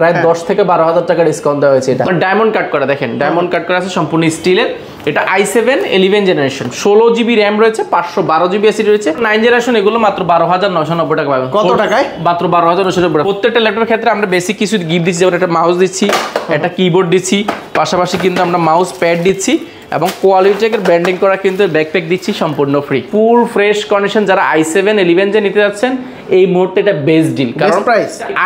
প্রায় 10 থেকে 12,000 টাকা ডিসকাউন্ট দেওয়া হয়েছে। এটা ডায়মন্ড কাট করা, দেখেন ডায়মন্ড কাট করা আছে সম্পূর্ণ স্টিলের। এটা i7 11 জেনারেশন, 16 জিবি র্যাম রয়েছে, 512 জিবি এসএসডি রয়েছে। 9 জেনারেশন এগুলো মাত্র 12,990 টাকা পাবেন। কত টাকায়? মাত্র 12,990 টাকা। প্রত্যেকটা ল্যাপটপের ক্ষেত্রে আমরা বেসিক কিছু গিফট দিচ্ছি, যেমন একটা মাউস দিচ্ছি, একটা কিবোর্ড দিচ্ছি, পাশাপাশি কিন্তু আমরা মাউস প্যাড দিচ্ছি এবং কোয়ালিটির ব্র্যান্ডিং করা কিন্তু ব্যাকপ্যাক দিচ্ছি সম্পূর্ণ ফ্রি। ফুল ফ্রেশ কন্ডিশন। যারা i7 11 জেন নিতে যাচ্ছেন এই মুহূর্তে এটা বেস্ট ডিল, কারণ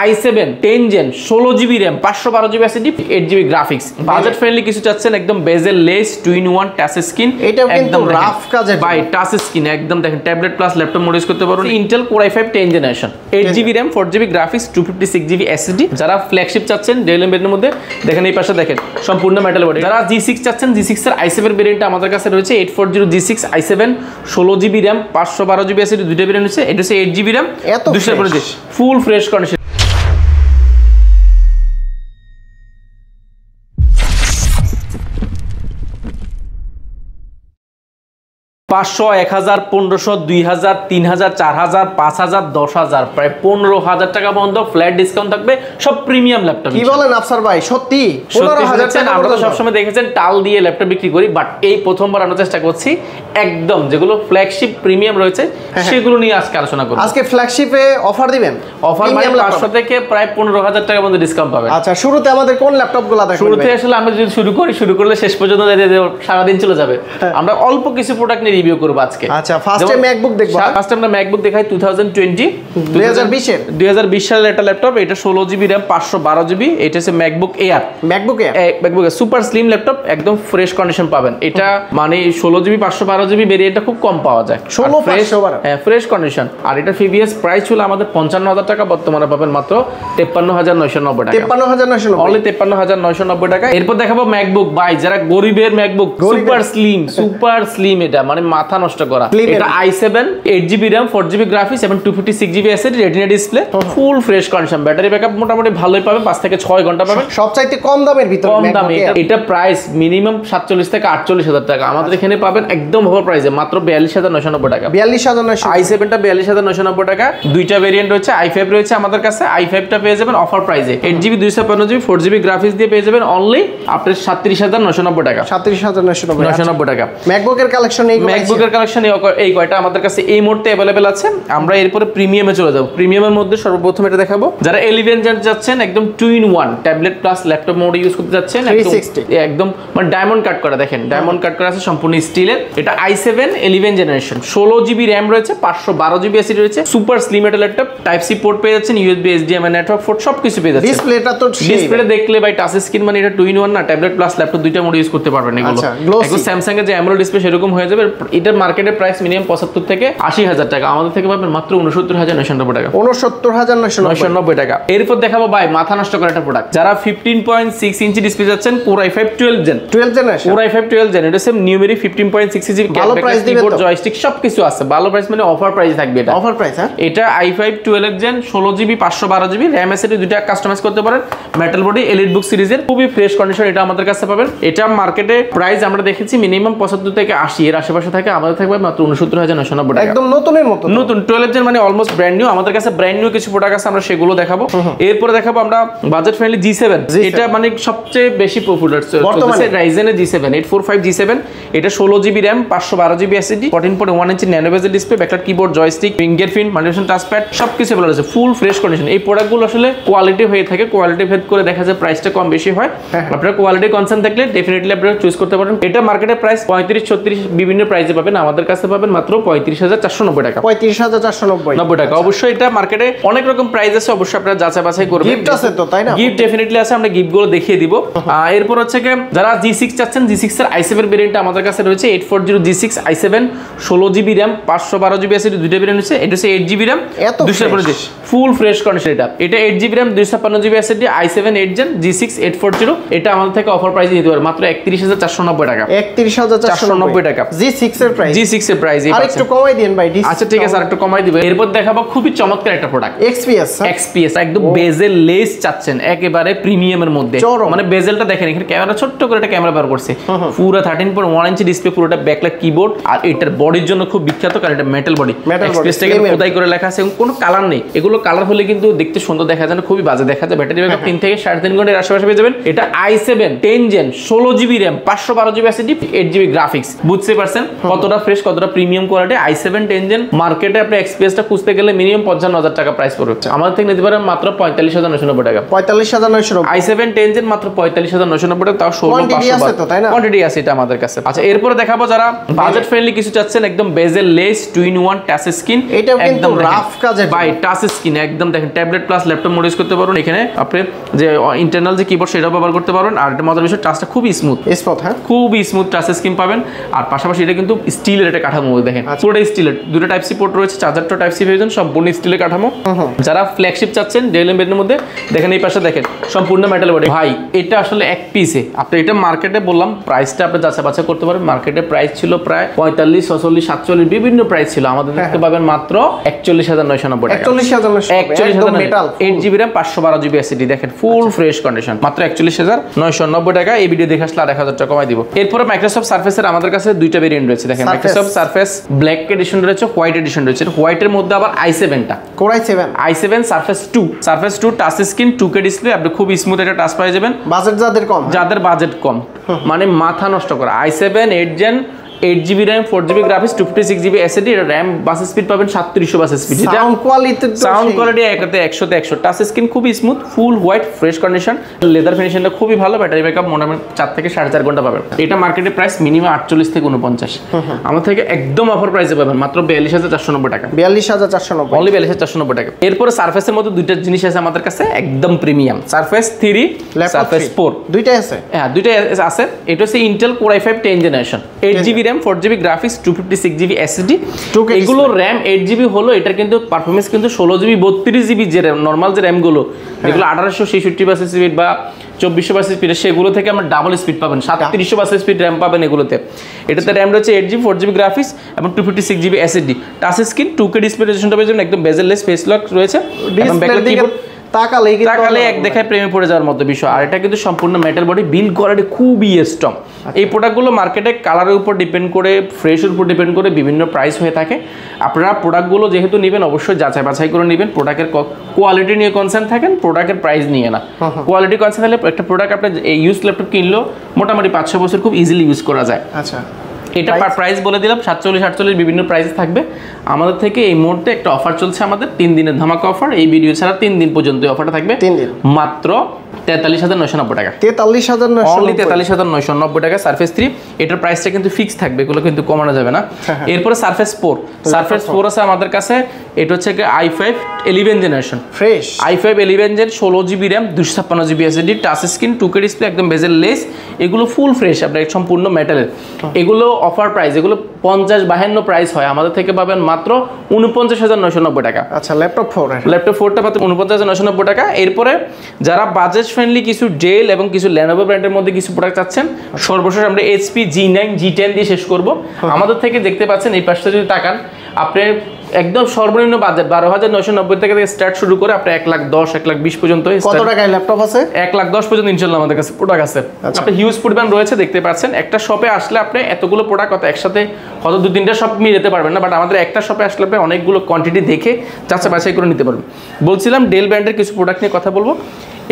i7 10 gen 16 GB RAM 512 GB SSD 8 GB graphics, budget friendly কিছু চাচ্ছেন, একদম bezel less 2-in-1 touch screen, এটাও কিন্তু রাফ কাজে ভাই টাচ স্ক্রিন একদম দেখেন tablet plus laptop mode use করতে পারবেন। Intel core i5 10 generation, 8 GB RAM 4 GB graphics 256 GB SSD. যারা ফ্ল্যাগশিপ চাচ্ছেন ডেল এর মধ্যে দেখেন এই পাশে দেখেন সম্পূর্ণ মেটাল বডি। যারা G6 চাচ্ছেন G6 এর i7 ভেরিয়েন্টটা আমাদের কাছে রয়েছে 840 G6 i7 16 GB RAM 512 GB SSD দুইটা ভেরিয়েন্ট আছে। এটা হচ্ছে 8 GB RAM 256 full fresh condition. 500, 1000, 1500, 2000, 3000, 4000, 5000, 10000 প্রায় 15,000 টাকা পর্যন্ত ফ্ল্যাট ডিসকাউন্ট থাকবে সব প্রিমিয়াম ল্যাপটপ। কি বলেন আফসার ভাই, সত্যি 15,000 টাকা? আমরা তো সবসময় দেখেছেন টাল দিয়ে ল্যাপটপ বিক্রি করি, বাট এই প্রথমবার আমরা চেষ্টা করছি একদম যেগুলো ফ্ল্যাগশিপ প্রিমিয়াম রয়েছে সেগুলো নিয়ে আজকে আলোচনা করব। আজকে ফ্ল্যাগশিপে অফার দিবেন? অফার মানে 500 থেকে প্রায় 15,000 টাকা পর্যন্ত ডিসকাউন্ট পাবেন। আচ্ছা, শুরুতে আমাদের কোন ল্যাপটপগুলো দেখাবেন? শুরুতে আসলে আমরা যদি শুরু করলে শেষ পর্যন্ত সারা দিন চলে যাবে। আমরা অল্প কিছু প্রোডাক্ট নিয়ে রিভিউ করব আজকে। আচ্ছা, ফার্স্টে ম্যাকবুক দেখব। ফার্স্টে আমরা ম্যাকবুক দেখাই 2020 সালের একটা ল্যাপটপ। এটা 16 জিবি র্যাম 512 জিবি। এটা হচ্ছে MacBook air. MacBook super slim laptop, একদম ফ্রেশ কন্ডিশন পাবেন। এটা মানে 16 জিবি 512 জিবি ভেরিয়েন্টটা খুব কম পাওয়া যায়, 16 512। হ্যাঁ, ফ্রেশ কন্ডিশন। আর এটা প্রিভিয়াস প্রাইস ছিল আমাদের 55,000 টাকা, বর্তমানে পাবেন মাত্র 53,990 টাকা। 53,990, অনলি 53,990 টাকা। এরপর দেখাবো ম্যাকবুক ভাই, যারা গরিবের ম্যাকবুক সুপার স্লিম, এটা মানে মাথা নষ্ট করা। এটা i7 8 GB RAM 4 GB graphics এবং 256 জিবি এসএসডি রেটিনা ডিসপ্লে, ফুল ফ্রেশ কন্ডিশন। ব্যাটারি ব্যাকআপ মোটামুটি ভালোই পাবে, 5 থেকে 6 ঘন্টা পাবে। সবচাইতে কম দামের ভিতরে কম দামে এটা প্রাইস মিনিমাম 47 থেকে 48,000 টাকা। আমাদের এখানে পাবেন একদম অফার প্রাইসে মাত্র 42,990 টাকা। 42,990। i7 টা 42,990 টাকা। দুইটা ভেরিয়েন্ট রয়েছে, i5 রয়েছে আমাদের কাছে। i5 টা পেয়ে যাবেন অফার প্রাইসে 8 জিবি 256 জিবি 4 জিবি গ্রাফিক্স দিয়ে পেয়ে যাবেন অনলি আপনার 37,990 টাকা। 37,990 টাকা। ম্যাকবুকের কালেকশন এই কয়টা আমাদের কাছে এই মুহূর্তে अवेलेबल আছে। আমরা এরপরে প্রিমিয়ামে চলে যাব। প্রিমিয়ামের মধ্যে সর্বপ্রথম এটা দেখাবো, যারা 11 জেন যাচ্ছেন একদম 2-in-1 tablet plus laptop mode use করতে যাচ্ছেন, একদম মানে ডায়মন্ড কাট করা, দেখেন ডায়মন্ড কাট করা আছে সম্পূর্ণ স্টিলের। এটা i7 11 জেনারেশন, 16 জিবি র্যাম রয়েছে, 512 জিবি এসএসডি রয়েছে, সুপার স্লিম একটা ল্যাপটপ। টাইপ সি পোর্ট পেয়ে যাচ্ছেন, ইউএসবি HDMI নেটওয়ার্ক পোর্ট সবকিছু পেয়ে যাচ্ছেন। ডিসপ্লেটা তো ডিসপ্লে দেখলে ভাই টাচ স্ক্রিন, মানে এটা 2-in-1 না, ট্যাবলেট প্লাস ল্যাপটপ দুইটা মোড ইউজ করতে পারবেন। এগুলো একদম স্যামসাং এর যে অ্যামোলেড ডিসপ্লে সেরকম হয়ে যাবে। এটার মার্কেটের প্রাইস মিনিমাম 75 থেকে 80,000 টাকা, আমাদের থেকে পাবেন মাত্র 69,990 টাকা। 69,990 টাকা। এরপর দেখাবো ভাই মাথা নষ্ট করা একটা প্রোডাক্ট, যারা 15.6 ইঞ্চি ডিসপ্লে যাচ্ছেন, core i5 12 gen. Core i5 12 gen, এটা সেম নিউমেরি 15.6 ইঞ্চি, ভালো প্রাইস দিবেন তো? জয়স্টিক সবকিছু আছে, ভালো প্রাইস মানে অফার প্রাইস থাকবে। এটা অফার প্রাইস। হ্যাঁ, এটা i5 12 gen 16 GB 512 GB RAM SSD দুইটা কাস্টমাইজ করতে পারেন। মেটাল বডি এলিট বুক সিরিজের, খুবই ফ্রেশ কন্ডিশন। এটা আমাদের কাছে পাবেন। এটা মার্কেটে প্রাইস আমরা দেখেছি মিনিমাম 75 থেকে 80 এর আশেপাশে থাকে, আমাদের থাকবে মাত্র 69,990 টাকা। একদম নতুনের মতো, নতুন 12 জেন মানে অলমোস্ট ব্র্যান্ড নিউ। আমাদের কাছে ব্র্যান্ড নিউ কিছু প্রোডাক্ট আছে, আমরা সেগুলো দেখাবো। এরপর দেখাবো আমরা বাজেট ফ্রেন্ডলি G7। এটা মানে সবচেয়ে বেশি পপুলার চলছে রাইজেনের G7 845 G7। এটা 16 GB RAM 512 GB SSD 14.1 inch nano bezel display, backlight keyboard, joystick, fingerprint, multifunction touchpad সবকিছু ভালো আছে, ফুল ফ্রেশ কন্ডিশন। এই প্রোডাক্টগুলো আসলে কোয়ালিটি হয়ে থাকে, কোয়ালিটি ভেদ করে দেখা যায় প্রাইসটা কম বেশি হয়। আপনারা কোয়ালিটি কনসার্ন থাকলে ডেফিনেটলি আপনারা চুজ করতে পারেন। এটা মার্কেটের প্রাইস 35-36 বিভিন্ন প্রাইসে পাবেন, আমাদের কাছে পাবেন মাত্র 35,490 টাকা। 35,490 টাকা। অবশ্যই এটা মার্কেটে অনেক রকম প্রাইস আছে, অবশ্যই আপনারা যাচাই বাছাই করবেন। গিফট আছে তো, তাই না? গিফট ডেফিনেটলি আছে, আমরা গিফটগুলো দেখিয়ে দিব। এরপর হচ্ছে কি, যারা G6 চাচ্ছেন, G6 এর i7 ভেরিয়েন্টটা আমাদের কাছে রয়েছে 840 G6 i7 16 GB RAM 512 GB SSD দুইটা ভেরিয়েন্ট আছে। এটা হচ্ছে 8 GB RAM 256 full fresh condition. এটা 8 GB RAM 256 GB SSD i7 8 gen G6 840। এটা আমাদের থেকে অফার প্রাইসে নিতে পারবেন মাত্র 31,490 টাকা। 31,490 টাকা। G6 এর প্রাইস G6 এর প্রাইস আর একটু কমাই দেন ভাই। আচ্ছা ঠিক আছে, আর একটু কমাই দিবেন। এরপর দেখাবো খুবই চমৎকার একটা প্রোডাক্ট, XPS একদম বেজেল লেস চাচ্ছেন একেবারে প্রিমিয়ামের মধ্যে, মানে বেজেলটা দেখেন এখানে ক্যামেরা ছোট্ট করে একটা ক্যামেরা ব্যবহার করছে, পুরো 13.1 ইঞ্চি ডিসপ্লে, পুরোটা ব্যাকলাইট কিবোর্ড, আর এটার বডির জন্য খুব বিখ্যাত কারণ এটা মেটাল বডি, XPS টাকে খোদাই করে লেখা আছে এবং কোনো কালার নেই। এগুলো কালার হলে কিন্তু দেখতে সুন্দর দেখা যায় না, খুবই বাজে দেখা যায়। ব্যাটারি ব্যাকআপ 3 থেকে 3.5 ঘন্টার আশেপাশে পেয়ে যাবেন। এটা i7 10 gen 16 GB RAM 512 GB SSD 8 GB graphics, বুঝতে পারছেন কতটা ফ্রেশ কতটা প্রিমিয়াম কোয়ালিটি। i7 10 জেন মার্কেটে আপনি XPS টা খুঁজতে গেলে মিনিমাম 55,000 টাকা প্রাইস পড়বে, আমাদের থেকে নিতে পারেন মাত্র 45,990 টাকা। 45,990 i7 10 জেন মাত্র 45,990 টাকা, তাও 16,500 কোয়ান্টিটি আছে এটা আমাদের কাছে। আচ্ছা এরপরে দেখাবো যারা বাজেট ফ্রেন্ডলি কিছু চাচ্ছেন, একদম bezel less 2-in-1 touch screen, এটাও কিন্তু রাফ কাজে ভাই টাচ স্ক্রিন একদম দেখেন tablet plus laptop mode use করতে পারবেন। এখানে আপনি যে ইন্টারনাল যে কিবোর্ড সেটাও ব্যবহার করতে পারবেন। আর এটা মজার বিষয় টাচটা খুবই স্মুথ, হ্যাঁ খুবই স্মুথ টাচ স্ক্রিন পাবেন। আর পাশাপাশি এটা কিন্তু স্টিলের একটা কাঠামো, দেখেন পুরোটা স্টিলের, দুটো টাইপ সি পোর্ট রয়েছে, চার্জারটা টাইপ সি ভার্সন, সম্পূর্ণ স্টিলের কাঠামো। যারা ফ্ল্যাগশিপ চাচ্ছেন ডেল এমবেডের মধ্যে দেখেন এই পাশে দেখেন সম্পূর্ণ মেটাল বডি। ভাই এটা আসলে এক পিসে আপনি এটা মার্কেটে বললাম প্রাইসটা আপনি যাচাই বাছাই করতে পারেন। মার্কেটে প্রাইস ছিল প্রায় 45, 46, 47 বিভিন্ন প্রাইস ছিল, আমাদের দেখতে পাবেন মাত্র 41,990 টাকা। 41,990 metal 8 GB RAM 512 GB SSD, দেখেন ফুল ফ্রেশ কন্ডিশন মাত্র 41,990 টাকা। এই ভিডিও দেখে আসলে আর 1000 টাকা কমাই দিব। এরপরে মাইক্রোসফট সারফেসের আমাদের কাছে দুইটা ভেরিয়েন্ট রয়েছে, দেখেন মাইক্রোসফট সারফেস ব্ল্যাক এডিশন রয়েছে, হোয়াইট এডিশন রয়েছে। হোয়াইটের মধ্যে আবার Core i7 surface 2 touch screen 2K display, আপনি খুব স্মুথ একটা টাচ পাই যাবেন। যাদের বাজেট কম মানে মাথা নষ্ট করা i7 8 gen 8 GB RAM 4 GB graphics 256 GB SSD, এটা RAM বাস স্পিড পাবেন 3700 বাস স্পিড, এটা সাউন্ড কোয়ালিটি একাতে 100 তে 100, টাচ স্ক্রিন খুবই smooth, full white fresh condition, leather ফিনিশিংটা খুবই ভালো, ব্যাটারি ব্যাকআপ মোটামুটি 4 থেকে 4.5 ঘন্টা পাবেন। এটা মার্কেটে প্রাইস মিনিমাম 48 থেকে 49, আমার থেকে একদম অফার প্রাইসে পাবেন মাত্র 42,490 টাকা। 42,490 অনলি 42,490 টাকা। এরপরে সারফেসের মধ্যে দুইটা জিনিস আছে আমাদের কাছে একদম প্রিমিয়াম, সারফেস 3, সারফেস 4 দুইটাই আছে। হ্যাঁ দুইটাই আছে। এটা হচ্ছে Intel core i5 10 generation 8 GB RAM 4 GB graphics 256 GB SSD, এগুলো RAM 8 জিবি হলো, এটার কিন্তু পারফরমেন্স কিন্তু 16 জিবি 32 জিবি যে RAM নরমাল যে RAM গুলো যেগুলো 1866 বাস স্পিড বা 2400 বাস স্পিড, সেগুলো থেকে আমরা ডাবল স্পিড পাবেন, 3700 বাস স্পিড RAM পাবেন এগুলোতে। এটাতে RAM রয়েছে 8 জিবি 4 জিবি গ্রাফিক্স এবং 256 GB SSD, touch screen 2K display রেজোলিউশনটা পেয়ে যাবেন, একদম বেজেললেস ফেস লক রয়েছে এবং ব্যাকলাইট কিবোর্ড, তাকালে এক দেখায় প্রেমে পড়ে যাওয়ার মতো বিষয়। আর এটা কিন্তু সম্পূর্ণ মেটাল বডি, বিল্ড কোয়ালিটি খুবই স্ট্রং। এই প্রোডাক্টগুলো মার্কেটে কালারের উপর ডিপেন্ড করে, ফ্রেশের উপর ডিপেন্ড করে বিভিন্ন প্রাইস হয়ে থাকে। আপনারা প্রোডাক্টগুলো যেহেতু নেবেন অবশ্যই যাচাই বাছাই করে নেবেন, প্রোডাক্টের কোয়ালিটি নিয়ে কনসার্ন থাকেন, প্রোডাক্টের প্রাইস নিয়ে না। কোয়ালিটি কনসার্ন থাকলে একটা প্রোডাক্ট আপনি এই ইউজ ল্যাপটপ কিনলেও মোটামুটি 5-6 বছর খুব ইজিলি ইউজ করা যায়। আচ্ছা এটা প্রাইস বলে দিলাম 47 বিভিন্ন প্রাইস থাকবে। আমাদের থেকে এই মুহূর্তে একটা অফার চলছে, আমাদের 3 দিনের ধামাকা অফার, এই ভিডিও ছাড়া 3 দিন পর্যন্ত অফারটা থাকবে, 3 দিন মাত্র 43,990 টাকা। 43,990 টাকা সারফেস 3, এটার প্রাইসটা কিন্তু ফিক্স থাকবে, এগুলো কিন্তু কমানো যাবে না। এরপরে সারফেস 4 আছে আমাদের কাছে, এটা হচ্ছে i5 11 generation fresh, i5 11 gen 16 GB RAM 256 GB SSD, touch screen 2K display, একদম বেজেল লেস, এগুলো ফুল ফ্রেশ আপনার সম্পূর্ণ মেটালের। এগুলো অফার প্রাইস, এগুলো 50-52 প্রাইস হয়, আমাদের থেকে পাবেন মাত্র 49,990 টাকা। আচ্ছা ল্যাপটপ 4টা পাবেন 49,990 টাকা। এরপরে যারা বাজেট ফ্রেন্ডলি কিছু ডেল এবং কিছু লেনোভো ব্র্যান্ডের মধ্যে কিছু প্রোডাক্ট চাচ্ছেন, সর্বশেষ আমরা HP G9 G10 দিয়ে শেষ করব। আমাদের থেকে দেখতে পাচ্ছেন এই পাশটা যদি তাকান, আপনি একদম সর্বনিম্ন বাজেট 12,990 থেকে স্টার্ট শুরু করে আপনি 1,10,000 1,20,000 পর্যন্ত। কত টাকায় ল্যাপটপ আছে? 1,10,000 পর্যন্ত ইনশাআল্লাহ আমাদের কাছে প্রোডাক্ট আছে। আপনি হিউজ পরিমাণ রয়েছে দেখতে পাচ্ছেন। একটা শপে আসলে আপনি এতগুলো প্রোডাক্ট একসাথে হয়তো 2-3টা শপ মিলাতে পারবেন না, বাট আমাদের একটা শপে আসলে আপনি অনেকগুলো কোয়ান্টিটি দেখে যাচাই বাছাই করে নিতে পারবেন। বলছিলাম ডেল ব্র্যান্ডের কিছু প্রোডাক্ট নিয়ে কথা বলবো,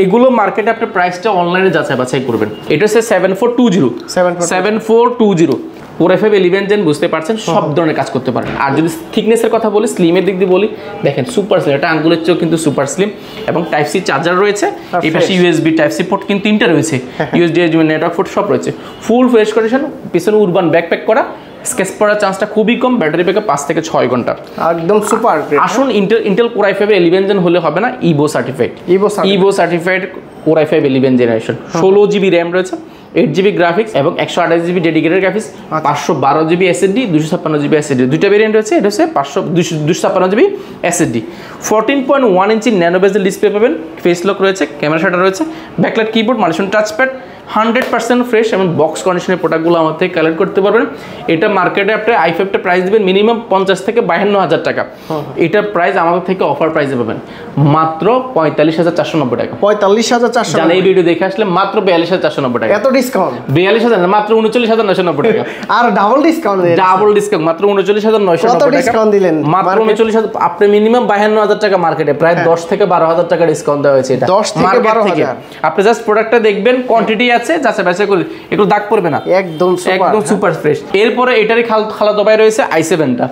এগুলো মার্কেটে আপনি প্রাইসটা অনলাইনে যাচাই বাছাই করবেন। এটা হচ্ছে 7420 Core i5 11 জেন, বুঝতে পারছেন সব ধরনের কাজ করতে পারেন। আর যদি থিকনেসের কথা বলি, স্লিমের দিক দিয়ে বলি, দেখেন সুপার স্লিম, এটা আঙ্গুলের চেয়েও কিন্তু সুপার স্লিম এবং টাইপ সি চার্জার রয়েছে, এই পাশে USB টাইপ সি পোর্ট কিন্তু 3টা রয়েছে, USB নেটওয়ার্ক পোর্ট সব রয়েছে, ফুল ফ্রেশ কন্ডিশন, পিছনে উরবান ব্যাকপ্যাক করা, স্কেচ পড়ার চান্সটা খুবই কম, ব্যাটারি ব্যাকআপ 5 থেকে 6 ঘন্টা, একদম সুপার। আসুন ইন্টেল Core i5 11 জেন হলে হবে না, Ivo certified Core i5 11 generation, 16 GB RAM রয়েছে, 8 জিবি গ্রাফিক্স এবং 128 GB dedicated graphics, 512 GB SSD, 256 GB SSD, দুইটা ভেরিয়েন্ট রয়েছে। এটা হচ্ছে 256 GB SSD, 14.1 inch nano bezel display পাবেন, ফেস লক রয়েছে, ক্যামেরা শাটার রয়েছে, backlight keyboard, multifunction touchpad, 100% fresh এবং বক্স কন্ডিশনের প্রোডাক্টগুলো আমার থেকে কালেক্ট করতে পারবেন। এটা মার্কেটে আপনি i5টা প্রাইস দিবেন মিনিমাম 50 থেকে 52,000 টাকা, এটার প্রাইস আমাদের থেকে অফার প্রাইসে পাবেন মাত্র 45,490 টাকা। 45,490 জানেন এই ভিডিও দেখে আসলে মাত্র 42,490 টাকা। এত ডিসকাউন্ট? 42,000 না, মাত্র 39,990 টাকা। আর ডাবল ডিসকাউন্ট দিলেন? ডাবল ডিসকাউন্ট মাত্র 39,990 কত টাকা। ডিসকাউন্ট দিলেন? মাত্র 39,000। আপনি মিনিমাম 52,000 টাকা মার্কেটে প্রায় 10 থেকে 12,000 টাকা ডিসকাউন্ট দেওয়া হয়েছে। এটা 10 থেকে 12,000। আপনি জাস্ট প্রোডাক্টটা দেখবেন, কোয়ান্টিটি আছে, যাচাই বাছাই করে, একটু দাগ পড়বে না, একদম সুপার ফ্রেশ। এরপরে এটারই খালাতো ভাই রয়েছে i7টা।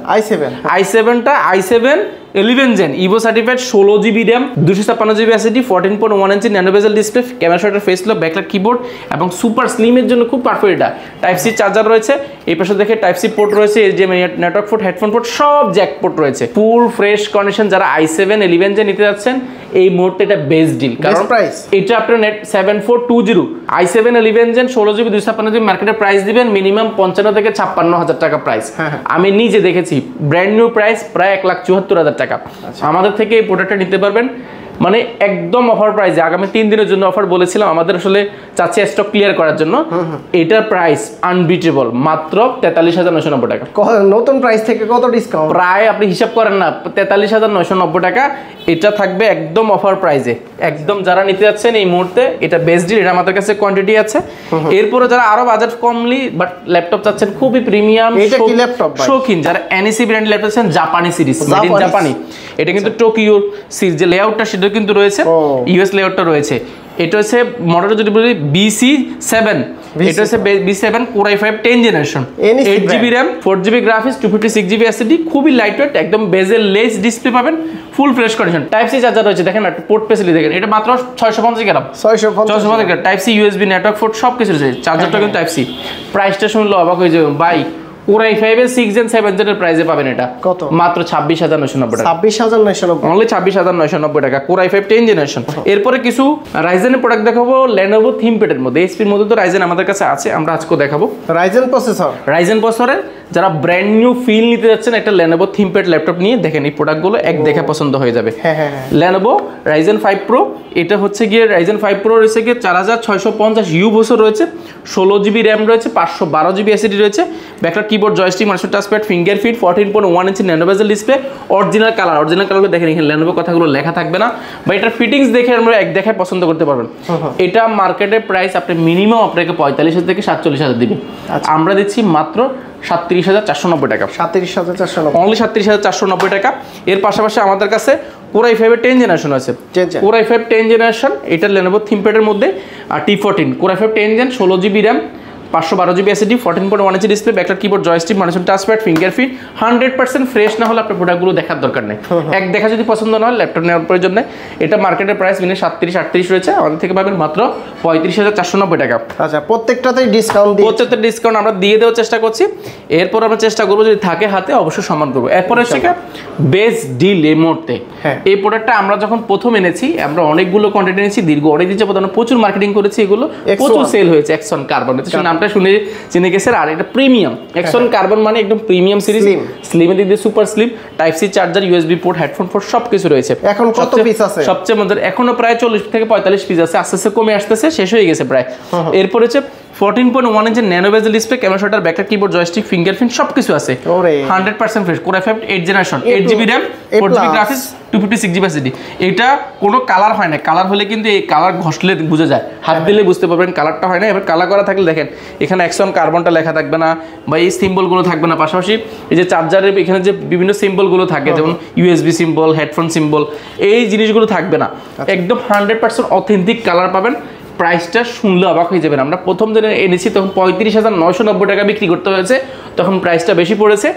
i7 11 gen evo certified 16 GB RAM 256 GB SSD 14.1 inch nano bezel display, camera shutter face lock, backlight keyboard এবং সুপার স্লিমের জন্য খুব পারফেক্ট। এটা টাইপ সি চার্জার রয়েছে, এই পাশে দেখে টাইপ সি পোর্ট রয়েছে, HDMI network port, headphone port, সব জ্যাক পোর্ট রয়েছে। ফুল ফ্রেশ কন্ডিশন। যারা i7 11 জেন নিতে যাচ্ছেন এই মুহূর্তে এটা বেস্ট ডিল, কারণ এটা আপনার net 7420 i7 11 gen 16 GB 256 GB মার্কেটে প্রাইস দিবেন মিনিমাম 55 থেকে 56,000 টাকা প্রাইস। আমি নিজে দেখেছি ব্র্যান্ড নিউ প্রাইস প্রায় 1,74,000 টাকা। আমাদের থেকে এই প্রোডাক্টটা নিতে পারবেন মানে একদম অফার প্রাইসে। আগামী 3 দিনের জন্য অফার বলেছিলাম, আমাদের আসলে চাচ্ছি স্টক ক্লিয়ার করার জন্য। এটার প্রাইস আনবিটেবল মাত্র 43,990 টাকা। নতুন প্রাইস থেকে কত ডিসকাউন্ট? প্রায় আপনি হিসাব করেন না, 43,990 টাকা। এটা থাকবে একদম অফার প্রাইসে। একদম যারা নিতে যাচ্ছেন এই মুহূর্তে এটা বেস্ট ডিল, এটা আমাদের কাছে কোয়ান্টিটি আছে। এরপরে যারা আরো বাজেট কমলি বাট ল্যাপটপ চাচ্ছেন খুবই প্রিমিয়াম, এটা কি ল্যাপটপ ভাই? শৌখিন যারা এনএসি ব্র্যান্ড ল্যাপটপ চাচ্ছেন, জাপানি সিরিজ, মেড ইন জাপানি। এটা কিন্তু টোকিও সিরিজ যে লেআউটটা সেটা কিন্তু রয়েছে, ইউএস লেআউটটা রয়েছে। এটা হচ্ছে মডেলটা যদি বলি BC7, এটা হচ্ছে B7 Core i5 10 generation, 8GB RAM 4GB graphics 256GB SSD, খুবই লাইট ওয়েট, একদম বেজেল লেস ডিসপ্লে পাবেন, full fresh condition. Type C charger রয়েছে, দেখেন একটা পোর্ট ফেসিলিটি দেখেন, এটা মাত্র 650 gram, 650 gram. Type C USB network port সব কিছু রয়েছে, চার্জারটা কিন্তু টাইপ সি। প্রাইসটা শুনলে অবাক হয়ে যাবেন ভাই, Core i5 এর 6 জেন 7 জেনের প্রাইসে পাবেন এটা কত? মাত্র 26,990 টাকা। 26,990 অনলি 26,990 টাকা Core i5 10 জেনারেশন। এরপরে কিছু রাইজেনের প্রোডাক্ট দেখাবো Lenovo ThinkPad এর মধ্যে। এসপির মধ্যে তো রাইজেন আমাদের কাছে আছে, আমরা আজকে দেখাবো রাইজেন প্রসেসরের যারা ব্র্যান্ড নিউ ফিল নিতে যাচ্ছেন একটা Lenovo ThinkPad ল্যাপটপ নিয়ে দেখেন, এই প্রোডাক্টগুলো এক দেখে পছন্দ হয়ে যাবে। Lenovo Ryzen 5 Pro, এটা হচ্ছে গিয়ে Ryzen 5 Pro রয়েছে গিয়ে 4650U বছর রয়েছে, 16GB RAM রয়েছে, 512GB SSD রয়েছে, backlight keyboard, joystick, mouse, touchpad, fingerprint, 14.1 inch nano bezel display, original colour দেখেন, এখানে Lenovo কথাগুলো লেখা থাকবে না, বা এটার ফিটিংস দেখে আমরা এক দেখায় পছন্দ করতে পারবেন। এটা মার্কেটের প্রাইস আপনি মিনিমাম আপনাকে 45,000 থেকে 47,000 দিবেন, আমরা দিচ্ছি মাত্র 37,490 টাকা। 37,490 অনলি 37,490 টাকা। এর পাশাপাশি আমাদের কাছে Core i5 এর 10 জেনারেশন আছে, Core i5 10 জেনারেশন, এটা Lenovo ThinkPad এর মধ্যে T14 Core i5 10 gen 16GB RAM 512GB SSD 14.1 inch display, backlight keyboard, joystick, mouse, touchpad, fingerprint. 100% fresh না হলে আপনার প্রোডাক্টগুলো দেখার দরকার নেই, এক দেখা যদি পছন্দ না হয় ল্যাপটপ নেওয়ার প্রয়োজন নেই। এটা মার্কেটের প্রাইস মিনিমাম 37-38 রয়েছে, আমাদের থেকে পাবেন মাত্র 35,490 টাকা। আচ্ছা, প্রত্যেকটাতেই ডিসকাউন্ট আমরা দিয়ে দেওয়ার চেষ্টা করছি। এরপর আমরা চেষ্টা করবো যদি থাকে হাতে অবশ্যই সম্মান করবো। এরপর হচ্ছে বেস্ট ডিল এই মুহূর্তে। এই প্রোডাক্টটা আমরা যখন প্রথম এনেছি, আমরা অনেকগুলো কোয়ান্টিটি এনেছি, দীর্ঘ অনেক দিন যাবত আমরা প্রচুর মার্কেটিং করেছি, এগুলো প্রচুর সেল হয়েছে। এক্সন কার্বন নামটা শুনে চিনে গেছেন, আর এটা প্রিমিয়াম এক্সন কার্বন মানে একদম প্রিমিয়াম সিরিজ, স্লিমের দিক দিয়ে super slim, type C charger, USB port, headphone port সবকিছু রয়েছে। এখন কত পিস আছে? সবচেয়ে মজার এখনো প্রায় 40 থেকে 45 পিস আছে, আস্তে আস্তে কমে আসতেছে, শেষ হয়ে গেছে প্রায়। এরপর হচ্ছে 14.1 inch nano bezel display, camera shotter, backlight keyboard, joystick, fingerprint সবকিছু আছে। 100% fresh Core i5 8 generation 8GB RAM 4GB graphics 256GB SSD। এটা কোনো কালার হয় না, কালার হলে কিন্তু এই কালার ঘষলে বোঝা যায়, হাত দিলে বুঝতে পারবেন কালারটা হয় না। এবার কালার করা থাকলে দেখেন এখানে এক্সন কার্বনটা লেখা থাকবে না, বা এই সিম্বলগুলো থাকবে না, পাশাপাশি এই যে চার্জারের এখানে যে বিভিন্ন সিম্বলগুলো থাকে, যেমন ইউএসবি সিম্বল, হেডফোন সিম্বল, এই জিনিসগুলো থাকবে না। একদম 100% অথেন্টিক কালার পাবেন। প্রাইসটা শুনলে অবাক হয়ে যাবেন, আমরা প্রথম দিনে এনেছি তখন 35,990 টাকা বিক্রি করতে হয়েছে, তখন প্রাইসটা বেশি পড়েছে।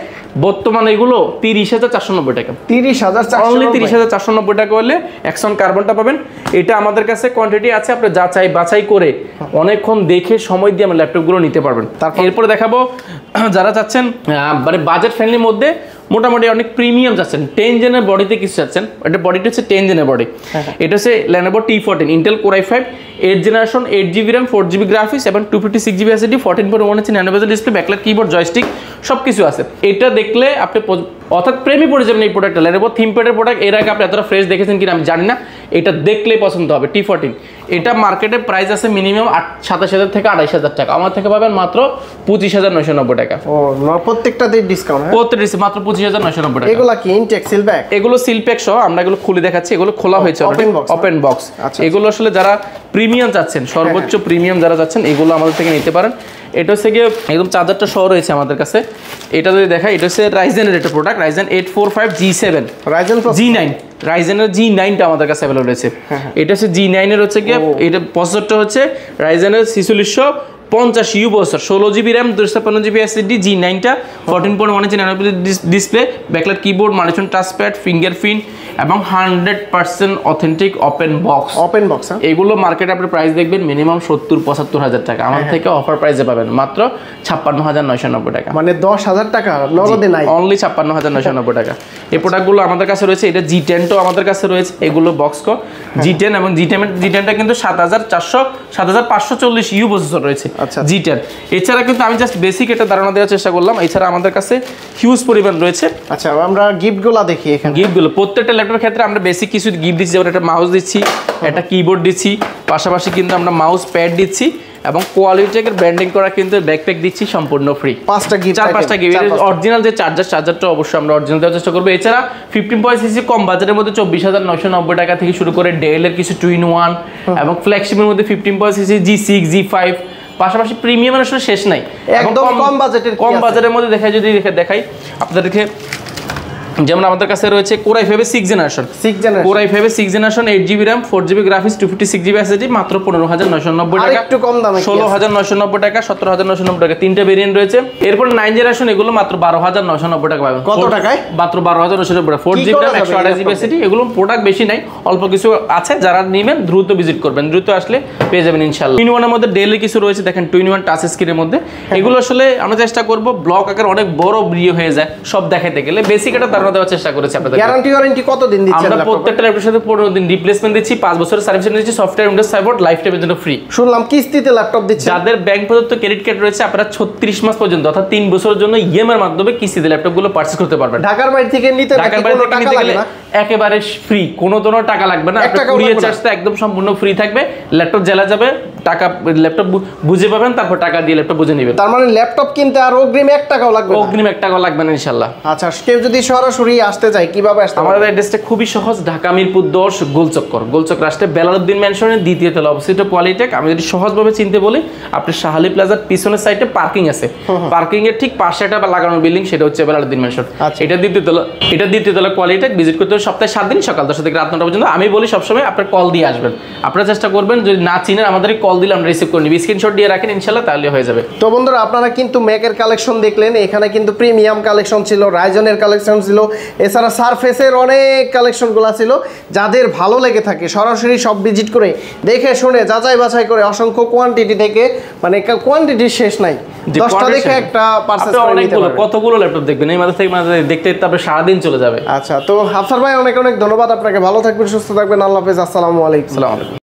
বর্তমানে এগুলো 30,490 টাকা, 30,490 টাকা হলে এক্সন কার্বনটা পাবেন। এটা আমাদের কাছে কোয়ান্টিটি আছে, আপনি যাচাই বাছাই করে অনেকক্ষণ দেখে সময় দিয়ে আমরা ল্যাপটপগুলো নিতে পারবেন। এরপরে দেখাবো যারা চাচ্ছেন মানে বাজেট ফ্রেন্ডলির মধ্যে মোটামুটি অনেক প্রিমিয়াম যাচ্ছেন, 10 জেনের বডিতে কিছু যাচ্ছেন, এটা বডিটা হচ্ছে 10 জেনের বডি। এটা হচ্ছে Lenovo T14 Intel Core i5 8 generation 8GB RAM 4GB graphics এবং 256GB SSD 14.1 inch nano bezel display, backlight keyboard, joystick সবকিছু আছে। এটা দেখলে আপনি অর্থাৎ প্রেমী পড়ে যাবেন এই প্রোডাক্টটা। Lenovo ThinkPad এর প্রোডাক্ট এর আগে আপনি এতটা ফ্রেশ দেখেছেন কিনা আমি জানি না, এটা দেখলেই পছন্দ হবে। T14 এটা মার্কেটে প্রাইস আছে মিনিমাম 27,000 থেকে 28,000 টাকা, আমার থেকে পাবেন মাত্র 25,990 টাকা। ও প্রত্যেকটাতেই ডিসকাউন্ট? প্রত্যেকটা মাত্র 25,990 টাকা। এগুলা কি ইনটেক সিল ব্যাগ? এগুলো সিল প্যাক সহ, আমরা এগুলো খুলে দেখাচ্ছি, এগুলো খোলা হয়েছে ওপেন বক্স। এগুলো আসলে যারা প্রিমিয়াম চাচ্ছেন, সর্বোচ্চ প্রিমিয়াম যারা চাচ্ছেন, এগুলো আমাদের থেকে নিতে পারেন। এটা হচ্ছে গিয়ে একদম চার্জারটা সহ রয়েছে আমাদের কাছে। এটা যদি দেখাই, এটা হচ্ছে রাইজেনের একটা product, Ryzen 845 G7 Ryzen G9, রাইজেনের G9টা আমাদের কাছে अवेलेबल রয়েছে। এটা হচ্ছে G9 এর হচ্ছে গিয়ে, এটা প্রসেসরটা হচ্ছে রাইজেনের 4650U processor, 16GB RAM 255GB SSD, G9টা 14.1 inch display, backlight keyboard, multifunction touchpad, fingerprint এবং 100% অথেন্টিক ওপেন বক্স। এগুলো মার্কেটে আপনি প্রাইস দেখবেন মিনিমাম 70-75 হাজার টাকা, আমার থেকে অফার প্রাইসে পাবেন মাত্র 56,990 টাকা। মানে 10,000 টাকা নগদে নাই, অনলি 56,990 টাকা। এই প্রোডাক্টগুলো আমাদের কাছে রয়েছে। এটা G10টাও আমাদের কাছে রয়েছে, এগুলো বক্সকো G10 এবং G10টা কিন্তু 7540U প্রসেসর রয়েছে G10। এছাড়া কিন্তু আমি জাস্ট বেসিক এটা ধারণা দেওয়ার চেষ্টা করলাম, এছাড়া আমাদের কাছে হিউজ পরিমাণ রয়েছে। আচ্ছা, আমরা গিফটগুলো দেখি এখানে। গিফটগুলো প্রত্যেকটা ল্যাপটপের ক্ষেত্রে আমরা বেসিক কিছু গিফট দিচ্ছি, যেমন একটা মাউস দিচ্ছি, একটা কিবোর্ড দিচ্ছি, পাশাপাশি কিন্তু আমরা মাউস প্যাড দিচ্ছি এবং কোয়ালিটির ব্র্যান্ডিং করা কিন্তু ব্যাকপ্যাক দিচ্ছি সম্পূর্ণ ফ্রি। 5টা গিফট, 4-5টা গিফট। অরিজিনাল যে চার্জারটা অবশ্যই আমরা অরিজিনাল দেওয়ার চেষ্টা করবো। এছাড়া 15.cc কম বাজারের মধ্যে 24,990 টাকা থেকে শুরু করে ডেল এর কিছু 2-in-1 এবং ফ্ল্যাগশিপের মধ্যে 15.cc G6 G5, পাশাপাশি প্রিমিয়ামের আসলে শেষ নাই। একদম কম বাজেটের মধ্যে দেখাই আপনাদেরকে, যেমন আমাদের কাছে রয়েছে Core i5 এর 6th জেনারেশন, Core i5 এর 6th generation 8GB RAM 4GB graphics 256GB SSD মাত্র 15,990 টাকা। একটু কম দামে 16,990 টাকা, 17,990 টাকা, তিনটা ভেরিয়েন্ট রয়েছে। এরপর 9th জেনারেশন, এগুলো মাত্র 12,990 টাকা পাবেন। কত টাকায়? মাত্র 12,990 টাকা, 4GB RAM 128GB SSD। এগুলো প্রোডাক্ট বেশি নাই, অল্প কিছু আছে, যারা নেবেন দ্রুত ভিজিট করবেন, দ্রুত আসলে পেয়ে যাবেন ইনশাআল্লাহ। 2-in-1 এর মধ্যে ডেল এর কিছু রয়েছে, দেখেন 2-in-1 টাচ স্ক্রিনের মধ্যে। এগুলো আসলে আমরা চেষ্টা করব ব্লক আকার অনেক বড় ভিডিও হয়ে যায়, সব দেখাইতে গেলে বেসিক এটা ধারণা দেওয়ার চেষ্টা করেছি। গ্যারান্টি কত দিন দিচ্ছেন? আমরা প্রত্যেকটা ল্যাপটপের সাথে 15 দিন রিপ্লেসমেন্ট দিচ্ছি, 5 বছরের সার্ভিস দিচ্ছি, সফটওয়্যার উইন্ডোজ সাপোর্ট লাইফ টাইমের জন্য ফ্রি। শুনলাম কিস্তিতে ল্যাপটপ দিচ্ছেন। যাদের ব্যাংক প্রদত্ত ক্রেডিট কার্ড রয়েছে, আপনারা 36 মাস পর্যন্ত অর্থাৎ 3 বছরের জন্য ইএমআই এর মাধ্যমে কিস্তিতে ল্যাপটপগুলো পারচেজ করতে পারবেন। ঢাকার বাইরে থেকে নিতে গেলে একেবারে ফ্রি, কোনো টাকা লাগবে না। আপনার কুরিয়ার চার্জটা একদম সম্পূর্ণ ফ্রি থাকবে। ল্যাপটপ জেলা যাবে, টাকা ল্যাপটপ বুঝে পাবেন, তারপর টাকা দিয়ে ল্যাপটপ বুঝে নেবেন। তার মানে ল্যাপটপ কিনতে আর অগ্রিম 1 টাকাও লাগবে না? অগ্রিম 1 টাকাও লাগবে না ইনশাআল্লাহ। আচ্ছা, কেউ যদি সরাসরি আসতে চায় কিভাবে আসতে? আমাদের অ্যাড্রেসটা খুবই সহজ, ঢাকা মিরপুর 10 গোলচক্কর রাস্তায় বেলালউদ্দিন ম্যানশনের 2য় তলা অবস্থিত পলিটেক। আমি যদি সহজভাবে চিনতে বলি, আপনি শাহালি প্লাজার পিছনের সাইডে পার্কিং আছে, পার্কিং এর ঠিক পাশে একটা লাগানো বিল্ডিং, সেটা হচ্ছে বেলালউদ্দিন ম্যানশন। এটা 2য় তলা পলিটেক। ভিজিট করতে হবে সপ্তাহে 7 দিন, সকাল 10টা থেকে রাত 9টা পর্যন্ত। আমি বলি সবসময় আপনার কল দিয়ে আসবেন, আপনারা চেষ্টা করবেন যদি না চিনেন আমাদের কল দিলে আমরা রিসিভ করে নিব, স্ক্রিনশট দিয়ে রাখেন, ইনশাআল্লাহ তাহলে হয়ে যাবে। তো বন্ধুরা, আপনারা কিন্তু ম্যাকের কালেকশন দেখলেন, এখানে কিন্তু প্রিমিয়াম কালেকশন ছিল, রাইজনের কালেকশন ছিল, এছাড়া সারফেসের অনেক কালেকশনগুলো ছিল। যাদের ভালো লেগে থাকে সরাসরি সব ভিজিট করে দেখে শুনে যাচাই বাছাই করে অসংখ্য কোয়ান্টিটি থেকে, মানে কোয়ান্টিটির শেষ নাই, 10টা দেখে একটা পারচেজ করে নিতে পারবেন। কতগুলো ল্যাপটপ দেখবেন এই মাঝে থেকে দেখতে তারপরে সারাদিন চলে যাবে। আচ্ছা, তো আফসার ভাই অনেক অনেক ধন্যবাদ আপনাকে, ভালো থাকবেন, সুস্থ থাকবেন, আল্লাহ হাফেজ, আসসালামু আলাইকুম।